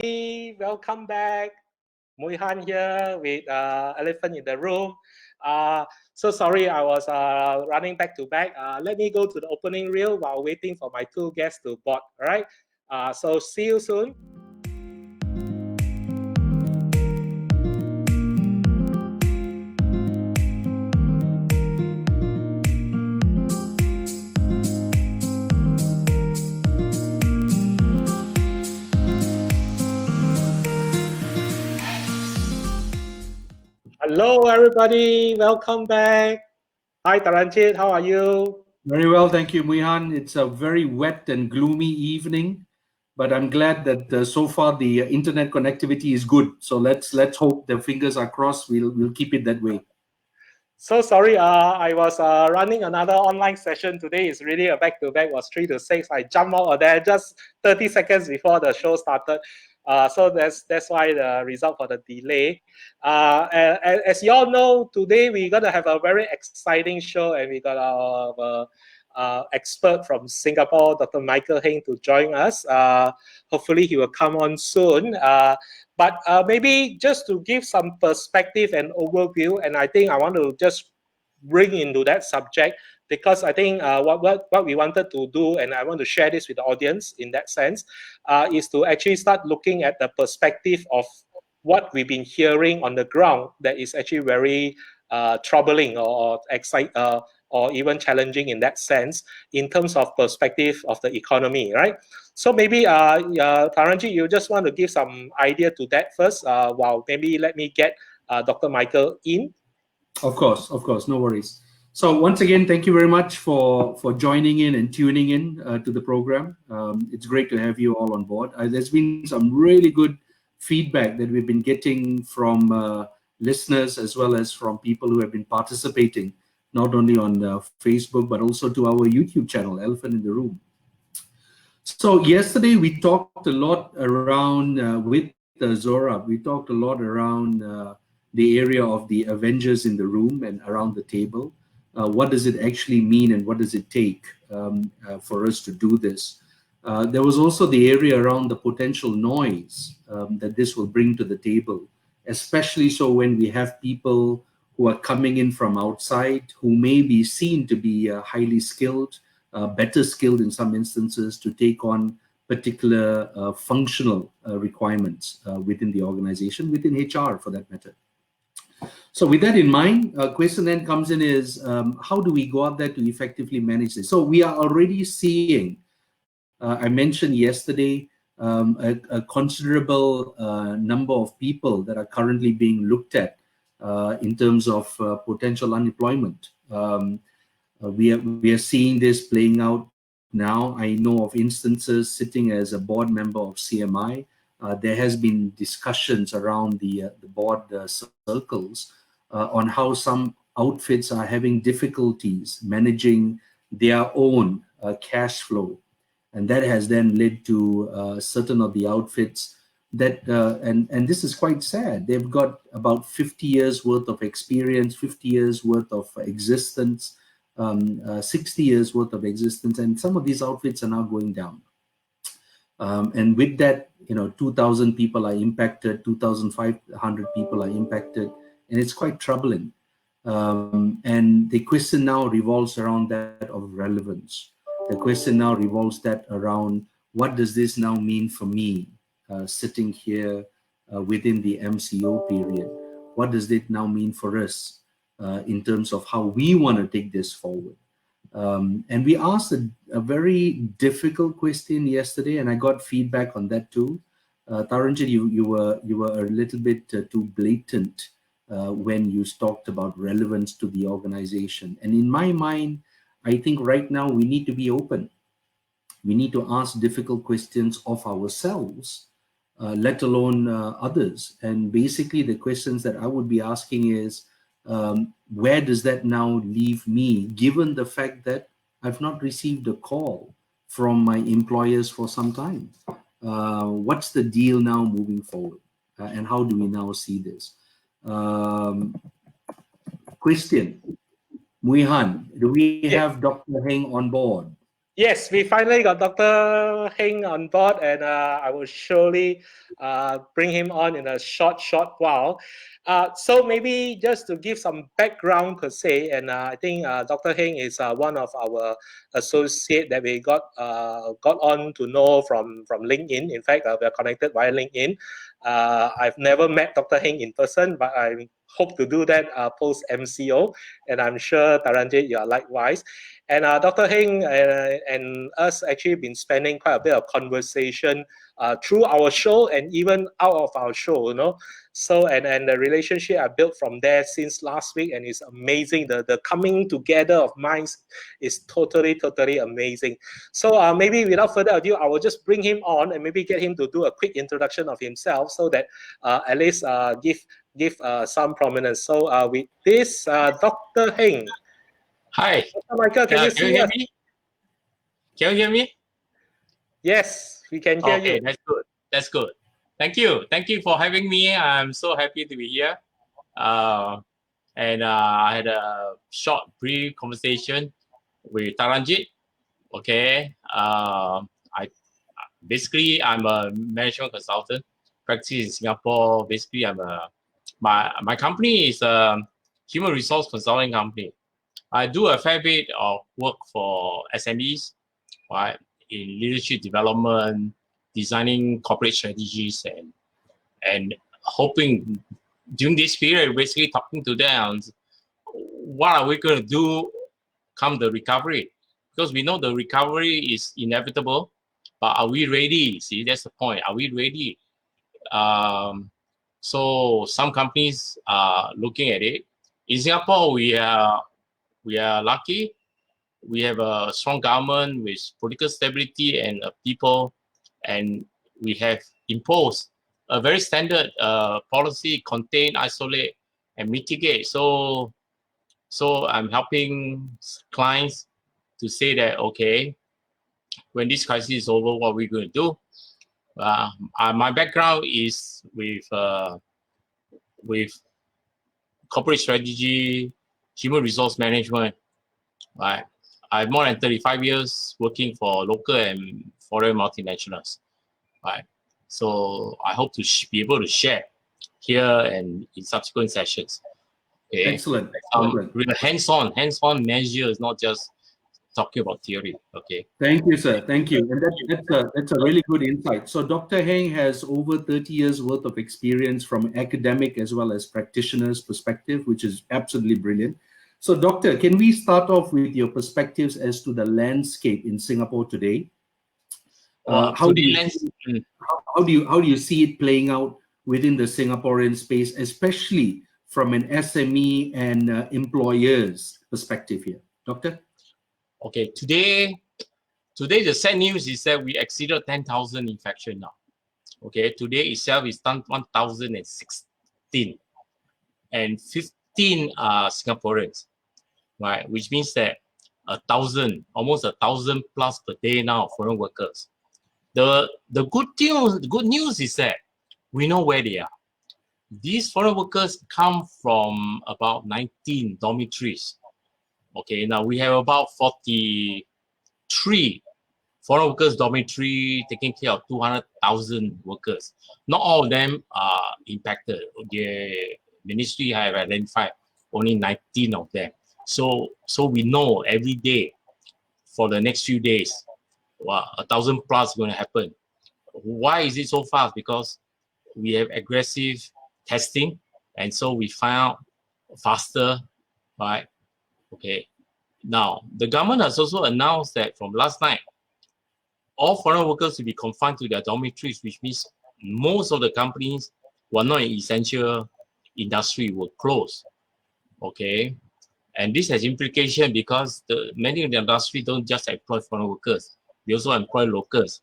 Welcome back. Mui Han here with Elephant in the Room. So sorry, I was running back to back. Let me go to the opening reel while waiting for my two guests to board. All right. So see you soon. Hello, everybody. Welcome back. Hi, Taranjeet. How are you? Very well, thank you, Mui Han. It's a very wet and gloomy evening, but I'm glad that so far the internet connectivity is good. So let's hope the fingers are crossed. We'll keep it that way. So sorry, I was running another online session today. It's really a back-to-back, was 3 to 6. I jumped out of there just 30 seconds before the show started. So that's why the result for the delay. As you all know, today we're going to have a very exciting show, and we got our expert from Singapore, Dr. Michael Heng, to join us. Hopefully he will come on soon. But maybe just to give some perspective and overview, and I think I want to just bring into that subject, because I think what we wanted to do, and I want to share this with the audience in that sense, is to actually start looking at the perspective of what we've been hearing on the ground that is actually very troubling or or even challenging in that sense, in terms of perspective of the economy, right? So maybe, Taranjeet, you just want to give some idea to that first, while maybe let me get Dr. Michael in. Of course, no worries. So once again, thank you very much for joining in and tuning in to the program. It's great to have you all on board. There's been some really good feedback that we've been getting from listeners, as well as from people who have been participating, not only on Facebook, but also to our YouTube channel, Elephant in the Room. So yesterday we talked a lot around with Zora. We talked a lot around the area of the Avengers in the room and around the table. What does it actually mean, and what does it take for us to do this? There was also the area around the potential noise that this will bring to the table, especially so when we have people who are coming in from outside, who may be seen to be highly skilled, better skilled in some instances, to take on particular functional requirements within the organization, within HR for that matter. So with that in mind, a question then comes in is, how do we go out there to effectively manage this? So we are already seeing, I mentioned yesterday, a considerable number of people that are currently being looked at in terms of potential unemployment. We are seeing this playing out now. I know of instances sitting as a board member of CMI. There has been discussions around the board circles on how some outfits are having difficulties managing their own cash flow. And that has then led to certain of the outfits that, and this is quite sad, they've got about 50 years worth of experience, 50 years worth of existence, 60 years worth of existence, and some of these outfits are now going down. And with that, 2,000 people are impacted, 2,500 people are impacted, and it's quite troubling. And the question now revolves around that of relevance. The question now revolves that around, what does this now mean for me sitting here within the MCO period? What does it now mean for us in terms of how we want to take this forward? And we asked a very difficult question yesterday, and I got feedback on that too. Taranjeet, you were a little bit too blatant when you talked about relevance to the organization. And in my mind, I think right now we need to be open. We need to ask difficult questions of ourselves, let alone others. And basically the questions that I would be asking is, where does that now leave me, given the fact that I've not received a call from my employers for some time? What's the deal now moving forward? And how do we now see this? Question, Mui Han, do we have Dr. Heng on board? Yes, we finally got Dr. Heng on board, and I will surely bring him on in a short while. So maybe just to give some background per se, and I think Dr. Heng is one of our associate that we got on to know from LinkedIn. In fact, we are connected via LinkedIn. I've never met Dr. Heng in person, but I hope to do that post MCO, and I'm sure Taranjeet, you are likewise. And Dr. Heng and us actually been spending quite a bit of conversation through our show and even out of our show, you know. So and the relationship I built from there since last week, and it's amazing. The coming together of minds is totally amazing. So maybe without further ado, I will just bring him on and maybe get him to do a quick introduction of himself, so that at least give some prominence. So with this, Dr. Heng. Hi. Dr. Michael, can you Can you see hear us? me? Can you hear me? Yes, we can hear Okay, you. that's good. That's good. Thank you. Thank you for having me. I'm so happy to be here. I had a short, brief conversation with Taranjeet. Okay. I'm a management consultant, practice in Singapore. Basically, my company is a human resource consulting company. I do a fair bit of work for SMEs, right, in leadership development, designing corporate strategies, and hoping during this period, basically talking to them, what are we going to do come the recovery? Because we know the recovery is inevitable, but are we ready? See, that's the point. Are we ready? So some companies are looking at it. In Singapore, we are lucky. We have a strong government with political stability and people, and we have imposed a very standard policy: contain, isolate, and mitigate. So I'm helping clients to say that, okay, when this crisis is over, what are we going to do? My background is with corporate strategy, human resource management, right? I have more than 35 years working for local and foreign multinationals, right? So I hope to be able to share here and in subsequent sessions. Okay. Excellent. With a hands-on measures, not just talking about theory. Okay. Thank you, sir. Thank you. And that's a really good insight. So Dr. Heng has over 30 years worth of experience from academic as well as practitioners' perspective, which is absolutely brilliant. So Doctor, can we start off with your perspectives as to the landscape in Singapore today? How do you see it playing out within the Singaporean space, especially from an SME and employers perspective here? Doctor? Okay, today the sad news is that we exceeded 10,000 infection now. Okay, today itself is 1,016, and 15 are Singaporeans, right? Which means that almost 1,000 plus per day now foreign workers. The good news is that we know where they are. These foreign workers come from about 19 dormitories. Okay, now we have about 43 foreign workers dormitory taking care of 200,000 workers. Not all of them are impacted. The ministry have identified only 19 of them. So we know every day for the next few days, 1,000 plus is going to happen. Why is it so fast? Because we have aggressive testing, and so we find out faster, right? Okay. Now, the government has also announced that from last night, all foreign workers will be confined to their dormitories, which means most of the companies who are not in essential industry will close. Okay. And this has implication because many of the industry don't just employ foreign workers, they also employ locals.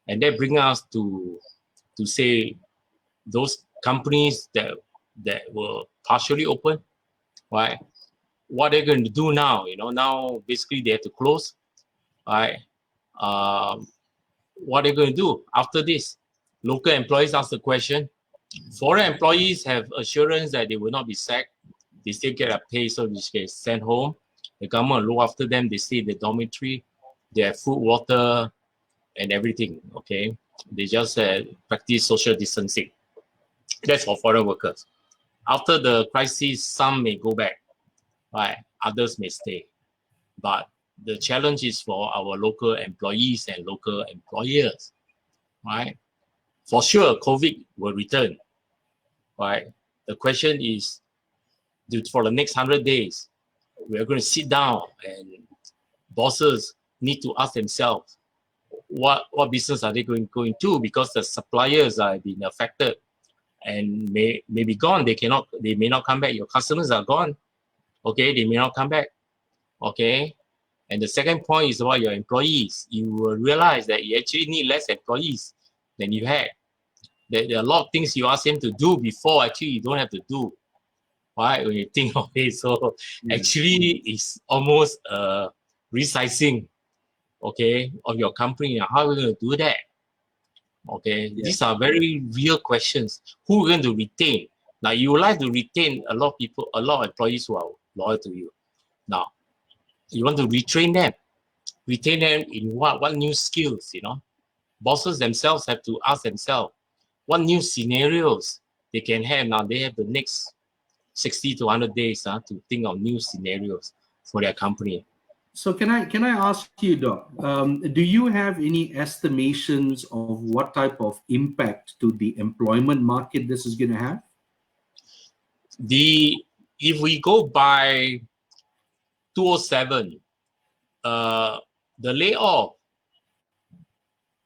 And that brings us to say those companies that were partially open, right? What they're going to do now, now basically they have to close, right? What they're going to do after this? Local employees ask the question. Foreign employees have assurance that they will not be sacked. They still get a pay, so they get sent home. The government will look after them. They stay in the dormitory. they have food, water, and everything. Okay, they just practice social distancing. That's for foreign workers. After the crisis, some may go back, right? Others may stay. But the challenge is for our local employees and local employers, right? For sure, COVID will return, right? The question is, for the next 100 days, we're going to sit down and bosses need to ask themselves, what business are they going to, because the suppliers are being affected and may be gone. They may not come back. Your customers are gone. Okay, they may not come back. Okay. And the second point is about your employees. You will realize that you actually need less employees than you had. There are a lot of things you ask them to do before actually you don't have to do. Right? When you think of it. So actually it's almost resizing, okay, of your company. How are we going to do that? Okay, these are very real questions. Who are going to retain? Now, you would like to retain a lot of people, a lot of employees who are loyal to you. Now, you want to retrain them. Retain them in what new skills, you know? Bosses themselves have to ask themselves, what new scenarios they can have. Now, they have the next 60 to 100 days to think of new scenarios for their company. So can I ask you, Doc, do you have any estimations of what type of impact to the employment market this is going to have? If we go by 2007, the layoff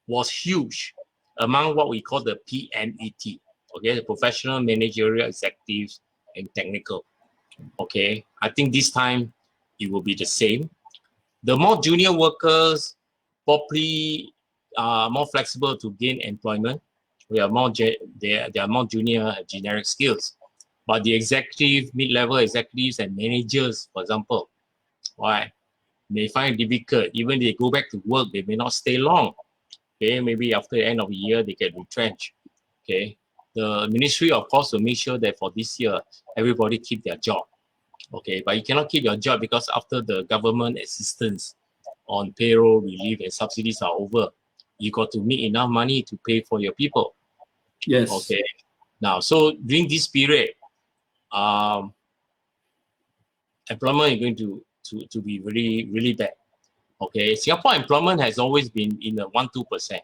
was huge among what we call the PMET, okay, the professional, managerial, executives, and technical. Okay, I think this time it will be the same. The more junior workers probably are more flexible to gain employment. They are more junior, have generic skills. But the executive, mid-level executives and managers, for example, right, may find it difficult. Even if they go back to work, they may not stay long. Okay, maybe after the end of the year, they get retrenched. Okay, the ministry, of course, will make sure that for this year, everybody keep their job. Okay, but you cannot keep your job because after the government assistance on payroll relief and subsidies are over, you got to make enough money to pay for your people. Yes. Okay. Now, so during this period, employment is going to be really, really bad. Okay, Singapore employment has always been in the 1-2%.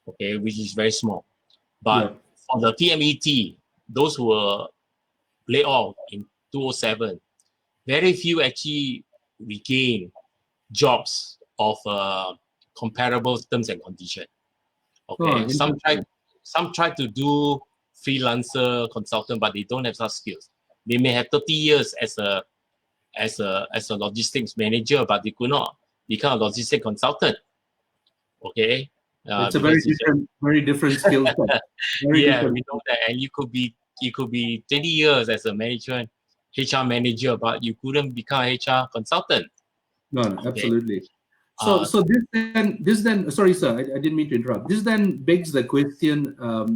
Okay, which is very small. But for the PMET, those who were laid off in 2007, very few actually regain jobs of comparable terms and conditions. Okay, some try to do freelancer consultant, but they don't have such skills. They may have 30 years as a logistics manager, but they could not become a logistics consultant. Okay, it's a very different skill set. We know that, and you could be 20 years as a management HR manager, but you couldn't become a HR consultant. No, okay. Absolutely. So this then sorry sir, I didn't mean to interrupt. This then begs the question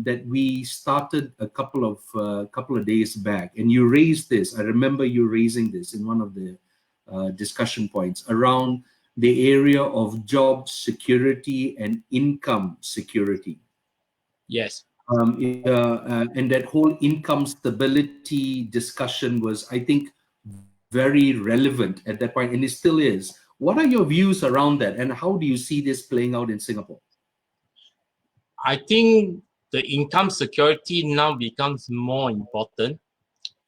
that we started a couple of days back, and you raised this. I remember you raising this in one of the discussion points around the area of job security and income security. Yes. And that whole income stability discussion was, I think, very relevant at that point, and it still is. What are your views around that, and how do you see this playing out in Singapore? I think the income security now becomes more important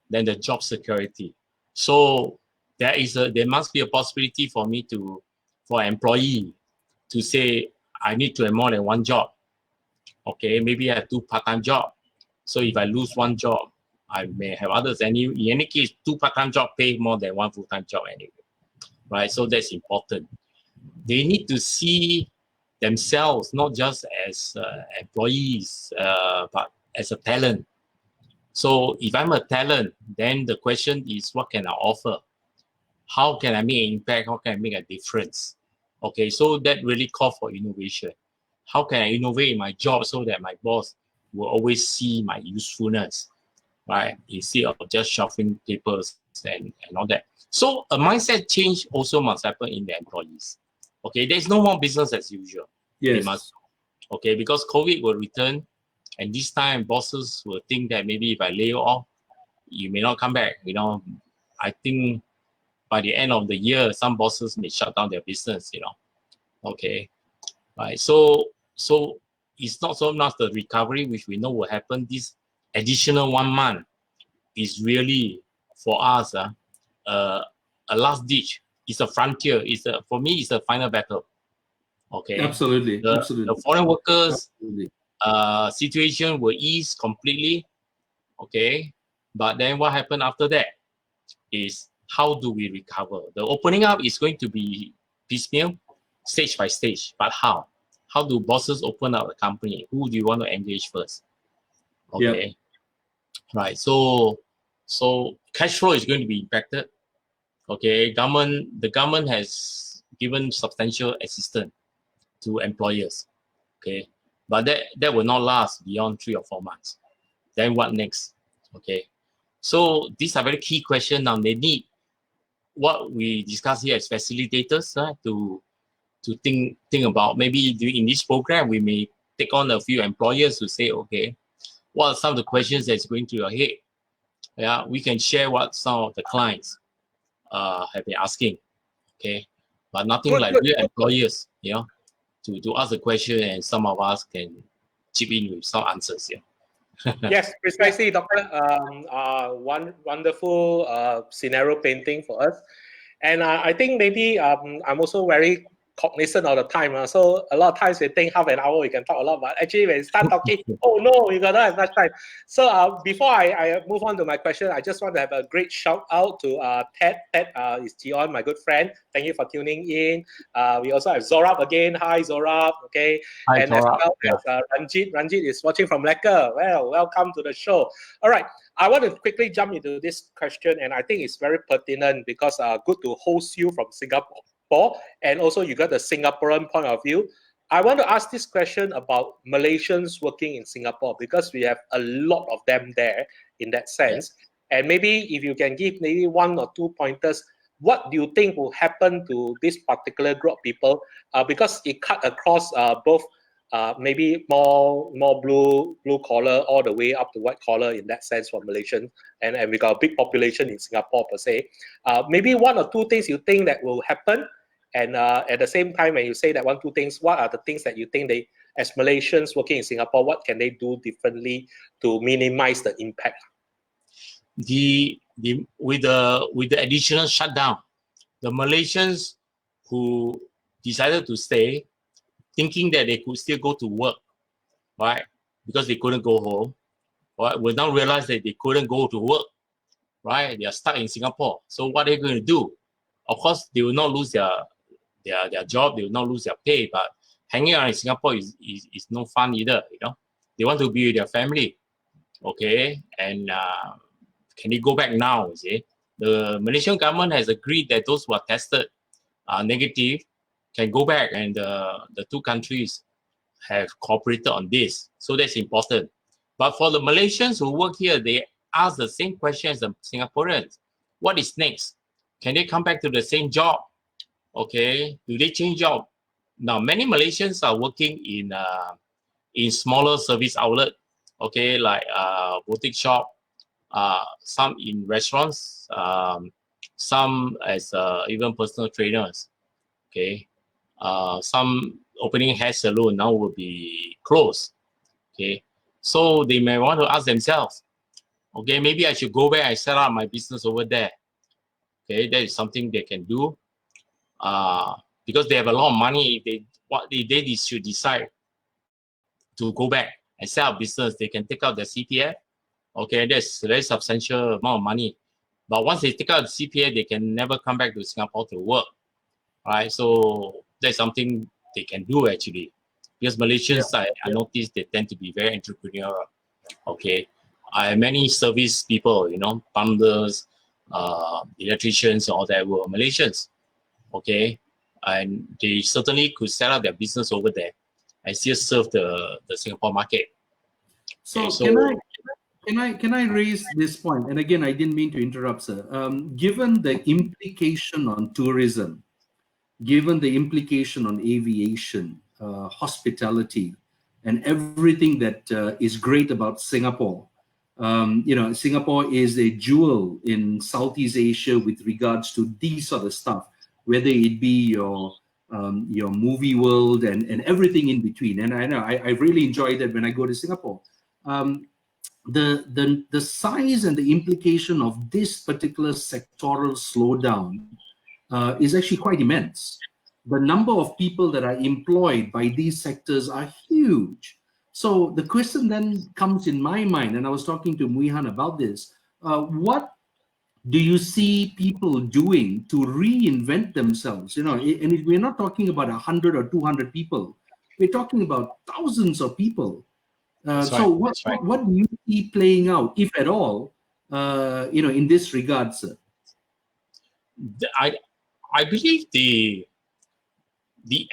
than the job security. So there must be a possibility for an employee to say, I need to have more than one job. Okay, maybe I have 2 part-time jobs. So if I lose one job, I may have others. And in any case, 2 part-time jobs pay more than 1 full-time job anyway. Right? So that's important. They need to see themselves not just as employees, but as a talent. So if I'm a talent, then the question is, what can I offer? How can I make an impact? How can I make a difference? Okay, so that really calls for innovation. How can I innovate in my job so that my boss will always see my usefulness, right? Instead of just shuffling papers and all that. So a mindset change also must happen in the employees. Okay, there's no more business as usual. They Yes. must. Okay, because COVID will return, and this time bosses will think that maybe if I lay you off, you may not come back. You know, I think by the end of the year, some bosses may shut down their business. You know, okay, right. So it's not so much the recovery which we know will happen. This additional 1 month is really for us a last ditch. It's a frontier. For me, it's a final battle. Okay. Absolutely. The foreign workers Absolutely. situation will ease completely. Okay. But then what happened after that is how do we recover? The opening up is going to be piecemeal, stage by stage. But how? How do bosses open up the company? Who do you want to engage first? Okay. Yep. Right. So cash flow is going to be impacted. Okay. The government has given substantial assistance to employers. Okay. But that will not last beyond 3 or 4 months. Then what next? Okay. So these are very key questions now. They need what we discuss here as facilitators to think about. Maybe in this program, we may take on a few employers to say, okay, what are some of the questions that's going through your head? Yeah, we can share what some of the clients have been asking. Okay, but nothing Good, like good. real employers, you know, to ask the question, and some of us can chip in with some answers. Yeah. Yes, precisely, Doctor. One wonderful scenario painting for us, and I think maybe I'm also very cognizant of the time. So a lot of times we think half an hour we can talk a lot, but actually when we start talking, oh no, we got not have much time. So before I move on to my question, I just want to have a great shout out to Ted. Ted is Gion, my good friend. Thank you for tuning in. We also have Zorab again. Hi Zorab. Okay. Hi, And Zorab. as well as Ranjit. Ranjit is watching from Lekker. Well, welcome to the show. All right. I want to quickly jump into this question, and I think it's very pertinent because good to host you from Singapore, and also you got the Singaporean point of view. I want to ask this question about Malaysians working in Singapore because we have a lot of them there in that sense. And maybe if you can give maybe 1 or 2 pointers, what do you think will happen to this particular group of people? Because it cut across both maybe more blue collar all the way up to white collar in that sense for Malaysians, and we got a big population in Singapore per se. Maybe 1 or 2 things you think that will happen, and at the same time when you say that 1 or 2 things, what are the things that you think they, as Malaysians working in Singapore, what can they do differently to minimize the impact? With the additional shutdown, the Malaysians who decided to stay, thinking that they could still go to work, right? Because they couldn't go home, right? Will now realize that they couldn't go to work, right? They are stuck in Singapore. So what are they going to do? Of course, they will not lose their job. They will not lose their pay. But hanging out in Singapore is no fun either. You know, they want to be with their family, okay? And can they go back now? You see, the Malaysian government has agreed that those who are tested negative can go back, and the 2 countries have cooperated on this. So that's important. But for the Malaysians who work here, they ask the same question as the Singaporeans. What is next? Can they come back to the same job? Okay. Do they change job? Now, many Malaysians are working in smaller service outlet. Okay, like boutique shop, some in restaurants, some as even personal trainers. Okay. Some opening hair salon now will be closed. Okay, so they may want to ask themselves, okay, maybe I should go back and set up my business over there. Okay, that is something they can do. Because they have a lot of money. If they should decide to go back and set up business, they can take out their CPF. Okay, that's a very substantial amount of money. But once they take out the CPF, they can never come back to Singapore to work. Right, so that's something they can do actually, because Malaysians, I noticed they tend to be very entrepreneurial. Okay, many service people, you know, plumbers, electricians, all that were Malaysians. Okay, and they certainly could set up their business over there and still serve the Singapore market. So, Okay, can I raise this point? And again, I didn't mean to interrupt, sir. Given the implication on tourism, given the implication on aviation, hospitality, and everything that is great about Singapore. Singapore is a jewel in Southeast Asia with regards to these sort of stuff, whether it be your movie world and everything in between. And I know I really enjoy that when I go to Singapore. The size and the implication of this particular sectoral slowdown is actually quite immense. The number of people that are employed by these sectors are huge. So the question then comes in my mind, and I was talking to Mui Han about this, what do you see people doing to reinvent themselves? And we're not talking about 100 or 200 people. We're talking about thousands of people. So what do you see playing out, if at all, in this regard, sir? I believe the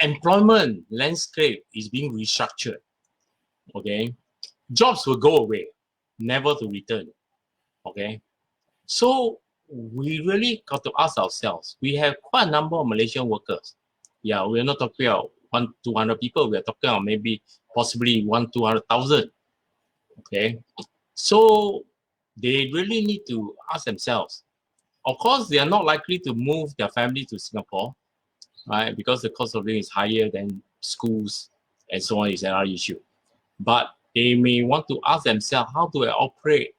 employment landscape is being restructured. Okay, jobs will go away, never to return. Okay, so we really got to ask ourselves. We have quite a number of Malaysian workers. Yeah, we're not talking about 100-200 people. We're talking about maybe possibly 100,000-200,000. Okay, so they really need to ask themselves. Of course, they are not likely to move their family to Singapore, right? Because the cost of living is higher than schools and so on is another issue. But they may want to ask themselves, how do I operate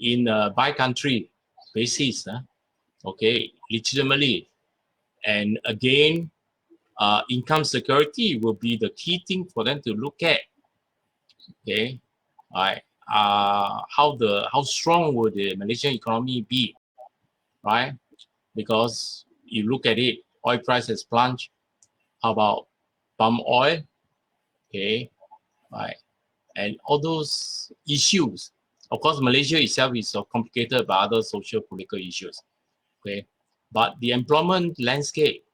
in a by-country basis, okay, legitimately? And again, income security will be the key thing for them to look at. Okay, right? How strong will the Malaysian economy be, right? Because you look at it, oil price has plunged. How about palm oil? Okay, right? And all those issues. Of course, Malaysia itself is complicated by other social political issues. Okay, but the employment landscape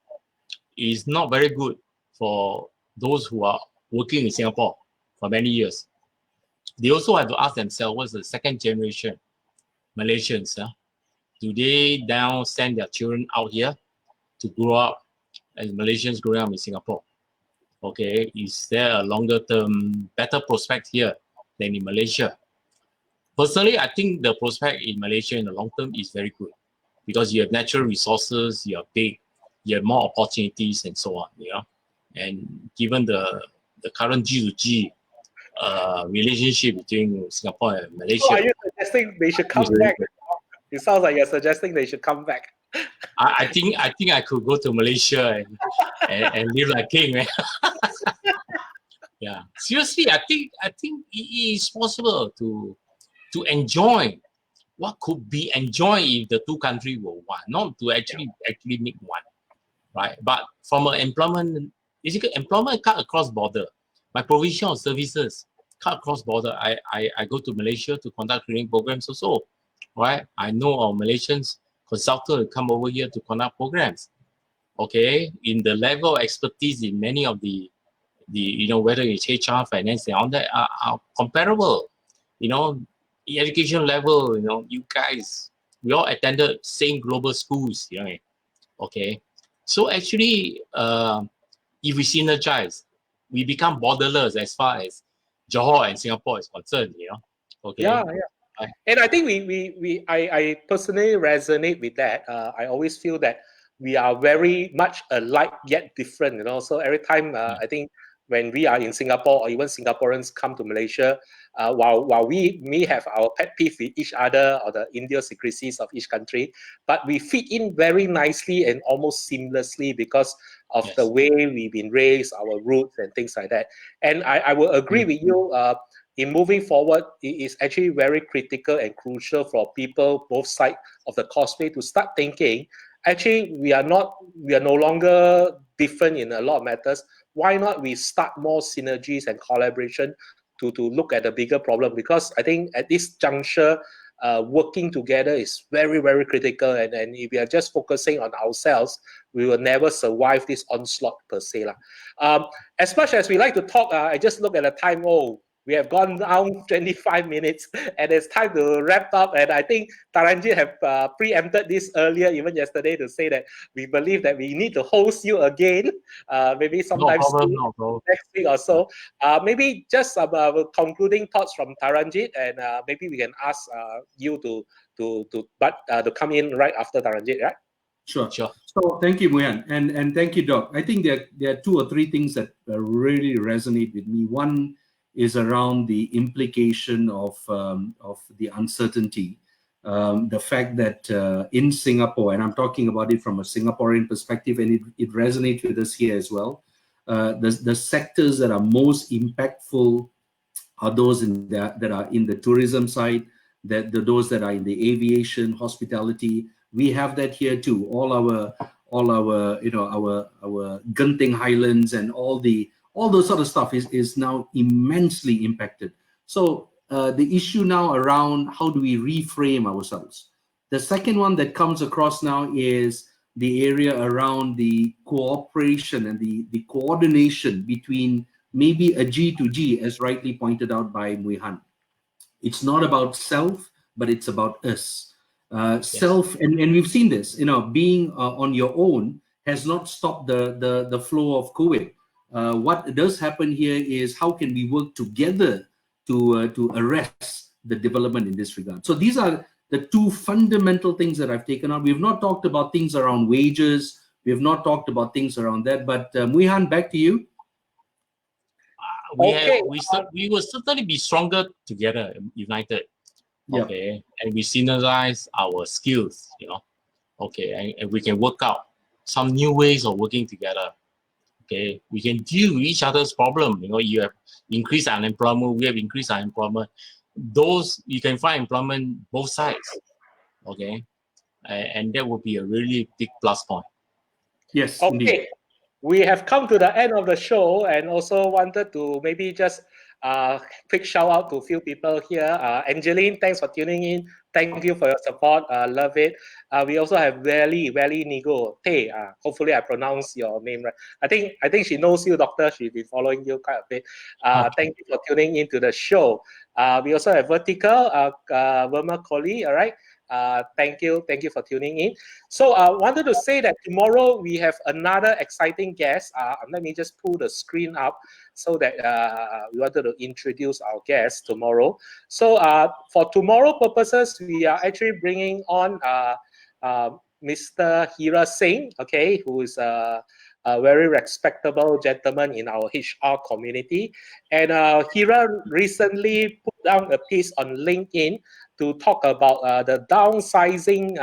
is not very good for those who are working in Singapore for many years. They also have to ask themselves, what's the second generation Malaysians? Do they now send their children out here to grow up as Malaysians growing up in Singapore? Okay, is there a longer term, better prospect here than in Malaysia? Personally, I think the prospect in Malaysia in the long term is very good because you have natural resources, you are big, you have more opportunities and so on, And given the current G2G relationship between Singapore and Malaysia. So are you suggesting they should come back? It sounds like you're suggesting they should come back. I think I could go to Malaysia and live like king, man. Yeah, seriously, I think it is possible to enjoy what could be enjoyed if the two countries were one, not to actually make one, right? But from an employment cut across border. My provision of services cut across border. I go to Malaysia to conduct training programs also, right? I know our Malaysians consultants come over here to conduct programs. Okay, in the level of expertise in many of the whether it's HR, finance, and all that are comparable. The education level, you guys, we all attended same global schools, Okay, so actually, if we synergize, we become borderless as far as Johor and Singapore is concerned, Okay. Yeah. And I think I personally resonate with that. I always feel that we are very much alike yet different, So every time I think when we are in Singapore or even Singaporeans come to Malaysia, while we may have our pet peeve with each other or the idiosyncrasies of each country, but we fit in very nicely and almost seamlessly because of the way we've been raised, our roots and things like that. And I will agree with you. In moving forward, it is actually very critical and crucial for people, both sides of the causeway, to start thinking, actually, we are no longer different in a lot of matters. Why not we start more synergies and collaboration to look at the bigger problem? Because I think at this juncture, working together is very, very critical. And if we are just focusing on ourselves, we will never survive this onslaught per se. As much as we like to talk, I just look at the time. Oh, We have gone down 25 minutes, and it's time to wrap up. And I think Taranjeet have preempted this earlier, even yesterday, to say that we believe that we need to host you again, maybe sometime soon, next week or so. Maybe just concluding thoughts from Taranjeet, and maybe we can ask you to come in right after Taranjeet, right? Sure. So thank you, Mui Han, and thank you, Doc. I think there are 2 or 3 things that really resonate with me. One is around the implication of the uncertainty, the fact that in Singapore, and I'm talking about it from a Singaporean perspective, and it resonates with us here as well. The sectors that are most impactful are those that are in the tourism side, those that are in the aviation, hospitality. We have that here too. All our our Genting Highlands and all those sort of stuff is now immensely impacted. So the issue now around how do we reframe ourselves. The second one that comes across now is the area around the cooperation and the coordination between maybe a G to G, as rightly pointed out by Mui Han. It's not about self, but it's about us. Self, and we've seen this, being on your own has not stopped the flow of COVID. What does happen here is how can we work together to arrest the development in this regard. So these are the 2 fundamental things that I've taken out. We have not talked about things around wages. We have not talked about things around that. But Mui Han, back to you. We will certainly be stronger together, united. Okay, and we synergize our skills, okay, and we can work out some new ways of working together. Okay, we can deal with each other's problem. You have increased unemployment, we have increased unemployment. Those, you can find employment both sides. Okay, and that would be a really big plus point. Yes, okay. Indeed. We have come to the end of the show, and also wanted to maybe just quick shout out to a few people here. Angeline, thanks for tuning in. Thank you for your support. Love it. We also have Valley Nigo Tay. Hopefully I pronounce your name right. I think she knows you, Doctor. She's been following you quite a bit. Thank you for tuning into the show. We also have Vertical, Verma Colley. All right. Thank you for tuning in. So I wanted to say that tomorrow we have another exciting guest. Let me just pull the screen up so that we wanted to introduce our guest tomorrow. So for tomorrow purposes, we are actually bringing on Mr. Hira Singh, okay, who is a very respectable gentleman in our HR community. And Hira recently put down a piece on LinkedIn to talk about the downsizing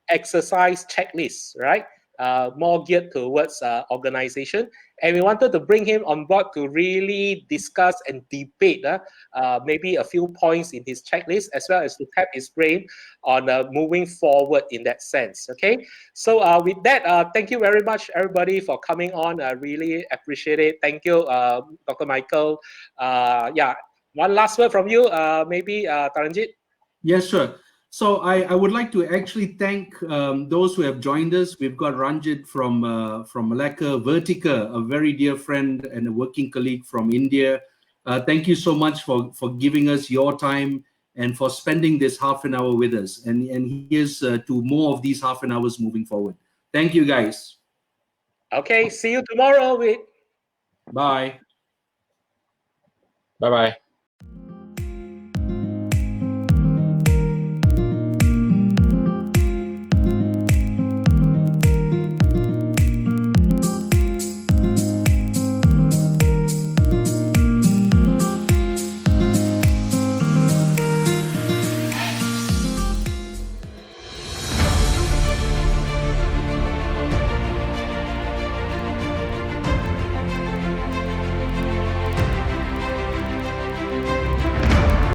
exercise checklist, right? More geared towards organization. And we wanted to bring him on board to really discuss and debate maybe a few points in his checklist, as well as to tap his brain on moving forward in that sense, okay? So with that, thank you very much, everybody, for coming on. I really appreciate it. Thank you, Dr. Michael. Yeah, one last word from you, maybe Taranjeet. Yes, sure. So I would like to actually thank those who have joined us. We've got Ranjit from Malacca, Vertica, a very dear friend and a working colleague from India. Thank you so much for giving us your time and for spending this half an hour with us. And here's to more of these half an hours moving forward. Thank you, guys. Okay, see you tomorrow. Bye. Bye-bye.